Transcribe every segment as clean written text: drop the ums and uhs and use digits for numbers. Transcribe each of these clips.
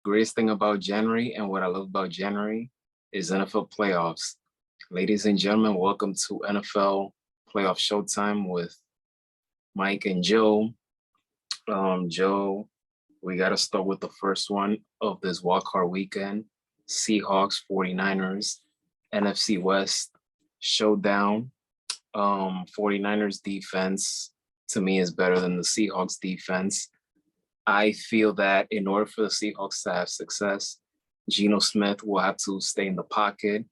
Greatest thing about January and what I love about January is NFL playoffs. Ladies and gentlemen, welcome to NFL Playoff Showtime with Mike and Joe. Joe, we got to start with the first one of this wildcard weekend. Seahawks, 49ers, NFC West showdown. 49ers defense to me is better than the Seahawks defense. I feel that in order for the Seahawks to have success, Geno Smith will have to stay in the pocket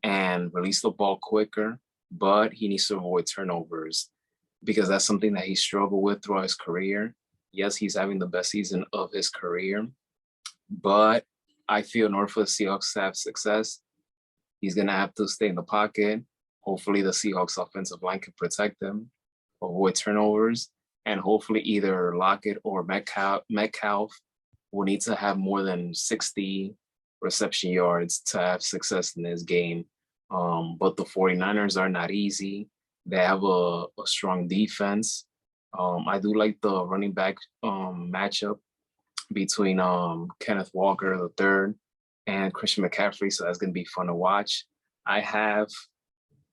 and release the ball quicker, but he needs to avoid turnovers because that's something that he struggled with throughout his career. Yes, he's having the best season of his career, but I feel in order for the Seahawks to have success, he's going to have to stay in the pocket. Hopefully, the Seahawks offensive line can protect him, avoid turnovers, and hopefully either Lockett or Metcalf will need to have more than 60 reception yards to have success in this game. But the 49ers are not easy. They have a strong defense. I do like the running back matchup between Kenneth Walker III and Christian McCaffrey, so that's going to be fun to watch. I have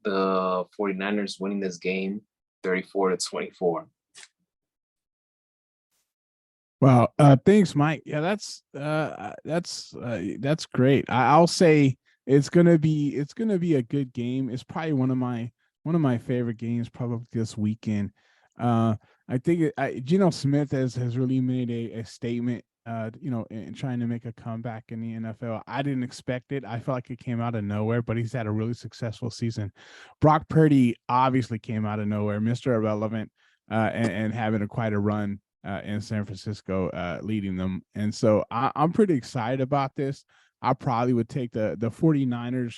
the 49ers winning this game 34-24. Wow. Thanks, Mike. Yeah, that's great. I'll say it's gonna be a good game. It's probably one of my favorite games probably this weekend. I think Geno Smith has really made a statement. In trying to make a comeback in the NFL. I didn't expect it. I felt like it came out of nowhere, but he's had a really successful season. Brock Purdy obviously came out of nowhere, Mr. Irrelevant, and having quite a run in San Francisco, leading them. And so I'm pretty excited about this. I probably would take the 49ers,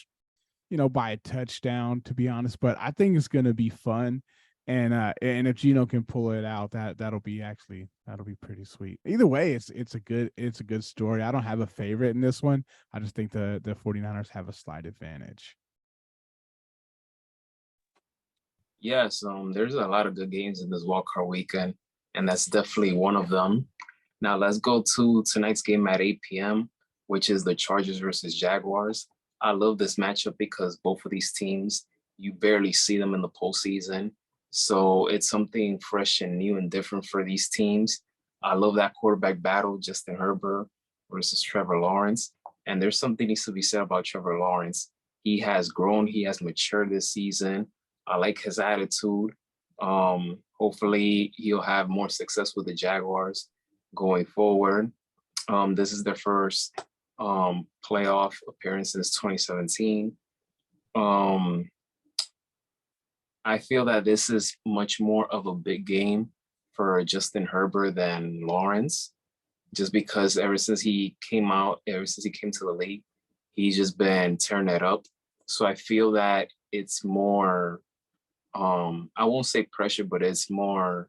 by a touchdown, to be honest, but I think it's going to be fun. And if Geno can pull it out, that'll be pretty sweet. Either way, it's a good story. I don't have a favorite in this one. I just think the 49ers have a slight advantage. Yes, there's a lot of good games in this wildcard weekend, and that's definitely one of them. Now let's go to tonight's game at 8 p.m., which is the Chargers versus Jaguars. I love this matchup because both of these teams, you barely see them in the postseason. So it's something fresh and new and different for these teams. I love that quarterback battle, Justin Herbert versus Trevor Lawrence. And there's something needs to be said about Trevor Lawrence. He has grown. He has matured this season. I like his attitude. Hopefully he'll have more success with the Jaguars going forward. This is their first playoff appearance since 2017. I feel that this is much more of a big game for Justin Herbert than Lawrence, just because ever since he came to the league, he's just been tearing it up. So I feel that it's more, I won't say pressure, but it's more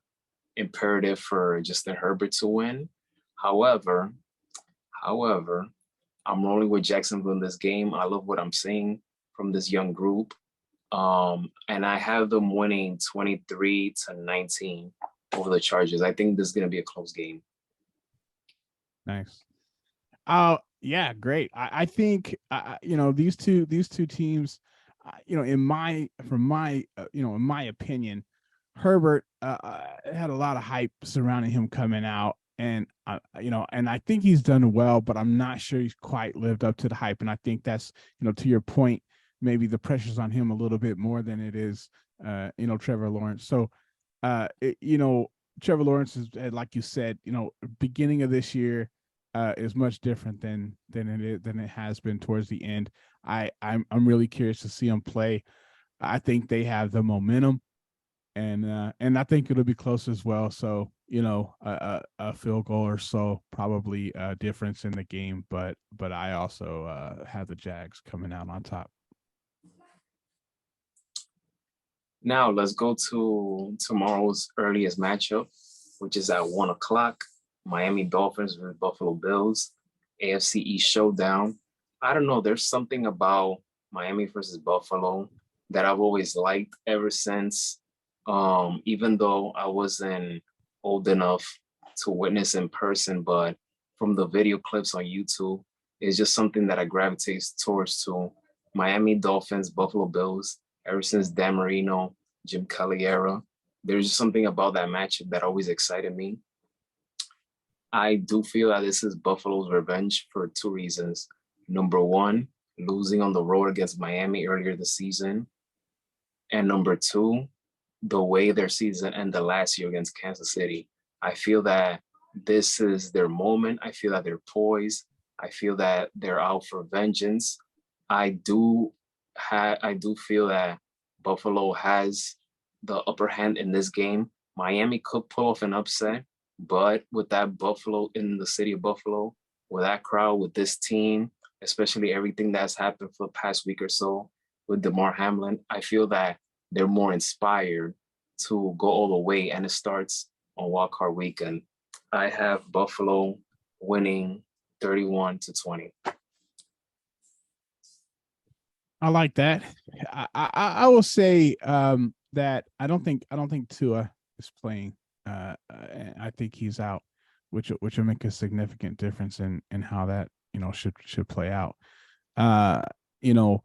imperative for Justin Herbert to win. However, I'm rolling with Jacksonville in this game. I love what I'm seeing from this young group. And I have them winning 23-19 over the Chargers. I think this is going to be a close game. Nice. Yeah, great. I think these two teams, in my opinion, Herbert had a lot of hype surrounding him coming out, and and I think he's done well, but I'm not sure he's quite lived up to the hype. And I think that's to your point, maybe the pressure's on him a little bit more than it is, Trevor Lawrence. So, Trevor Lawrence is, like you said, beginning of this year is much different than it has been towards the end. I'm really curious to see him play. I think they have the momentum, and I think it'll be close as well. So, a field goal or so, probably a difference in the game, but I also have the Jags coming out on top. Now let's go to tomorrow's earliest matchup, which is at 1 o'clock. Miami Dolphins versus Buffalo Bills, AFC East showdown. I don't know. There's something about Miami versus Buffalo that I've always liked ever since, even though I wasn't old enough to witness in person. But from the video clips on YouTube. It's just something that I gravitate towards to. Miami Dolphins, Buffalo Bills, ever since Dan Marino, Jim Kelly era. There's just something about that matchup that always excited me. I do feel that this is Buffalo's revenge for two reasons. Number one, losing on the road against Miami earlier this season. And number two, the way their season ended last year against Kansas City. I feel that this is their moment. I feel that they're poised. I feel that they're out for vengeance. I do feel that Buffalo has the upper hand in this game. Miami could pull off an upset, but with that Buffalo in the city of Buffalo, with that crowd, with this team, especially everything that's happened for the past week or so with DeMar Hamlin, I feel that they're more inspired to go all the way, and it starts on Wild Card Weekend. I have Buffalo winning 31-20. I like that. I will say that I don't think Tua is playing. I think he's out, which will make a significant difference in how that should play out. You know,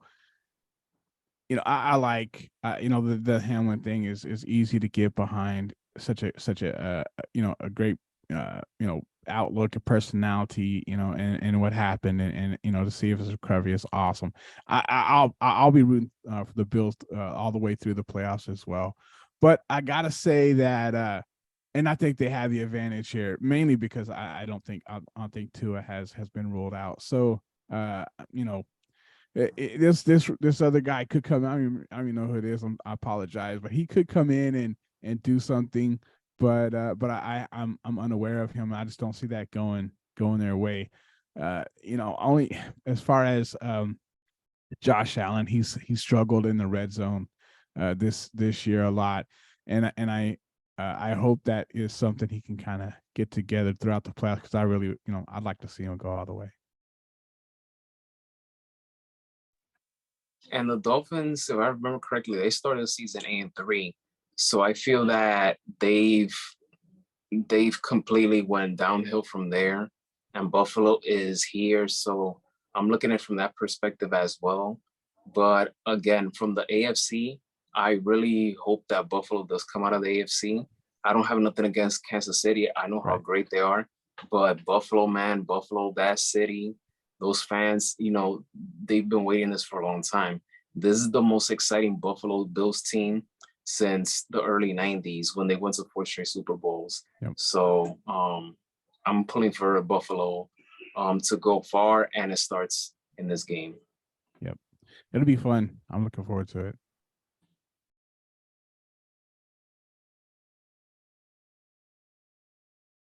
I like the Hamlin thing is easy to get behind. Such a a great outlook, a personality, and what happened, and to see if his recovery is awesome. I'll be rooting for the Bills all the way through the playoffs as well. But I gotta say that, and I think they have the advantage here, mainly because I don't think Tua has been ruled out. So this other guy could come. I don't even know who it is. I apologize, but he could come in and do something. But I'm unaware of him. I just don't see that going their way. Only as far as Josh Allen, he struggled in the red zone this year a lot, and I hope that is something he can kind of get together throughout the playoffs, because I really I'd like to see him go all the way. And the Dolphins, if I remember correctly, they started the season 8-3. So I feel that they've completely went downhill from there, and Buffalo is here. So I'm looking at it from that perspective as well. But again, from the AFC, I really hope that Buffalo does come out of the AFC. I don't have nothing against Kansas City. I know how great they are, but Buffalo, man, Buffalo, that city, those fans, they've been waiting this for a long time. This is the most exciting Buffalo Bills team since the early 90s when they went to 4 straight Super Bowls. Yep. So I'm pulling for Buffalo to go far, and it starts in this game. Yep. It'll be fun. I'm looking forward to it.